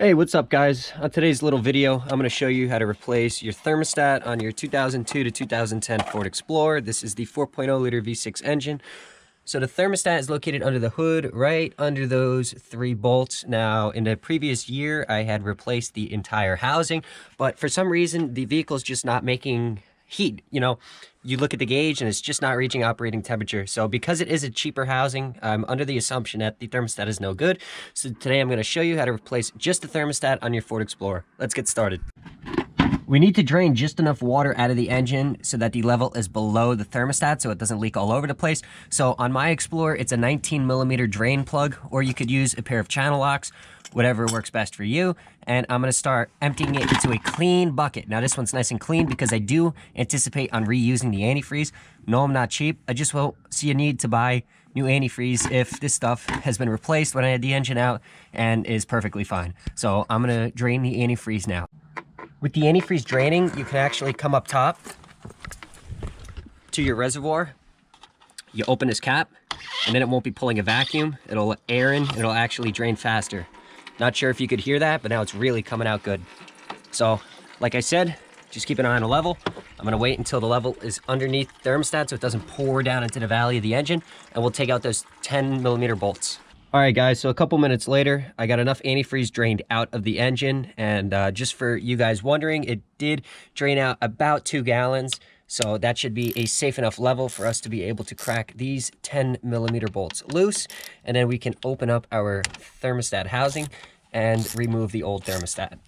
Hey, what's up guys? On today's little video, I'm going to show you how to replace your thermostat on your 2002 to 2010 Ford Explorer. This is the 4.0 liter V6 engine. So the thermostat is located under the hood, right under those 3 bolts. Now, in the previous year, I had replaced the entire housing, but for some reason, the vehicle is just not making heat. You know, you look at the gauge and it's just not reaching operating temperature. So because it is a cheaper housing, I'm under the assumption that the thermostat is no good. So today I'm going to show you how to replace just the thermostat on your Ford Explorer. Let's get started. We need to drain just enough water out of the engine so that the level is below the thermostat so it doesn't leak all over the place. So on my Explorer, it's a 19mm drain plug, or you could use a pair of channel locks, whatever works best for you. And I'm gonna start emptying it into a clean bucket. Now this one's nice and clean because I do anticipate on reusing the antifreeze. No, I'm not cheap. I just won't see a need to buy new antifreeze if this stuff has been replaced when I had the engine out and is perfectly fine. So I'm gonna drain the antifreeze now. With the antifreeze draining, you can actually come up top to your reservoir. You open this cap, and then it won't be pulling a vacuum. It'll let air in, and it'll actually drain faster. Not sure if you could hear that, but now it's really coming out good. So, like I said, just keep an eye on the level. I'm gonna wait until the level is underneath the thermostat so it doesn't pour down into the valley of the engine, and we'll take out those 10mm bolts. All right, guys, so a couple minutes later, I got enough antifreeze drained out of the engine, and just for you guys wondering, it did drain out about 2 gallons, so that should be a safe enough level for us to be able to crack these 10mm bolts loose, and then we can open up our thermostat housing and remove the old thermostat.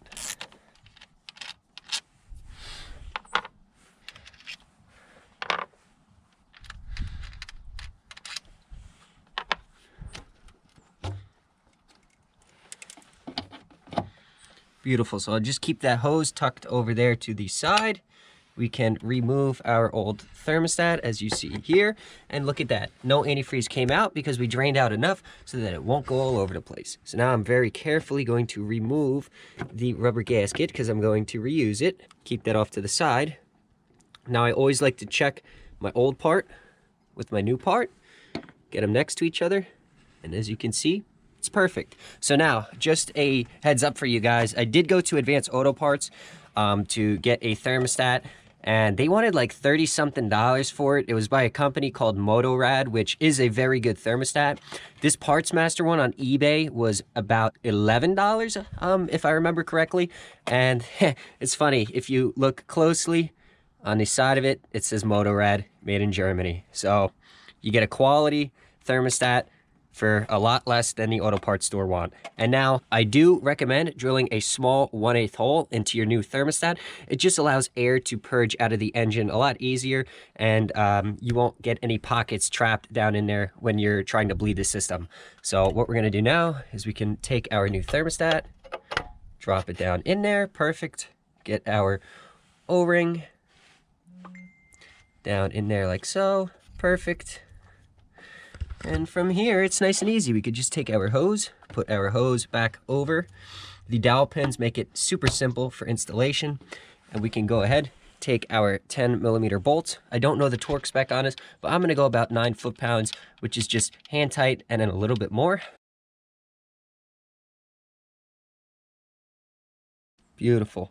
Beautiful. So I'll just keep that hose tucked over there to the side. We can remove our old thermostat as you see here. And look at that. No antifreeze came out because we drained out enough so that it won't go all over the place. So now I'm very carefully going to remove the rubber gasket because I'm going to reuse it. Keep that off to the side. Now I always like to check my old part with my new part. Get them next to each other. And as you can see, it's perfect. So now, just a heads up for you guys. I did go to Advanced Auto Parts to get a thermostat, and they wanted like $30-something for it. It was by a company called Motorad, which is a very good thermostat. This Parts Master one on eBay was about $11, if I remember correctly. And it's funny, if you look closely on the side of it, it says Motorad, made in Germany. So you get a quality thermostat for a lot less than the auto parts store want. And now I do recommend drilling a small 1/8 hole into your new thermostat. It just allows air to purge out of the engine a lot easier, and you won't get any pockets trapped down in there when you're trying to bleed the system. So what we're gonna do now is we can take our new thermostat, drop it down in there, perfect. Get our O-ring down in there like so, perfect. And from here, it's nice and easy. We could just take our hose, put our hose back over. The dowel pins make it super simple for installation. And we can go ahead, take our 10mm bolts. I don't know the torque spec on this, but I'm gonna go about 9 foot-pounds, which is just hand tight and then a little bit more. Beautiful.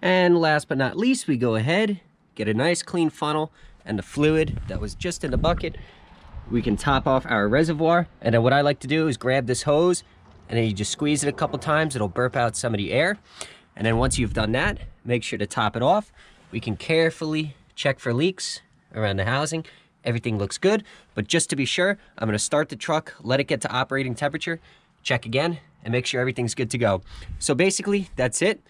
And last but not least, we go ahead, get a nice clean funnel and the fluid that was just in the bucket. We can top off our reservoir, and then what I like to do is grab this hose and then you just squeeze it a couple times. It'll burp out some of the air, and then once you've done that, make sure to top it off. We can carefully check for leaks around the housing. Everything looks good, but just to be sure, I'm going to start the truck, let it get to operating temperature, check again, and make sure everything's good to go. So basically, that's it.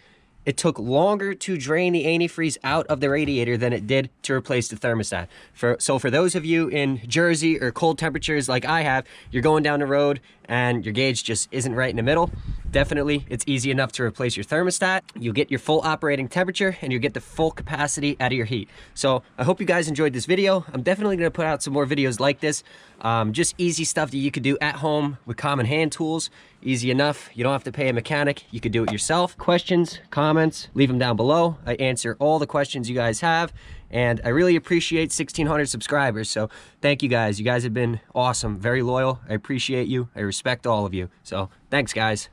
It took longer to drain the antifreeze out of the radiator than it did to replace the thermostat. So for those of you in Jersey or cold temperatures like I have, you're going down the road and your gauge just isn't right in the middle. Definitely, it's easy enough to replace your thermostat. You'll get your full operating temperature and you'll get the full capacity out of your heat. So I hope you guys enjoyed this video. I'm definitely gonna put out some more videos like this. Just easy stuff that you could do at home with common hand tools. Easy enough. You don't have to pay a mechanic. You could do it yourself. Questions, comments, leave them down below. I answer all the questions you guys have. And I really appreciate 1,600 subscribers. So thank you guys. You guys have been awesome, very loyal. I appreciate you. I respect all of you. So thanks, guys.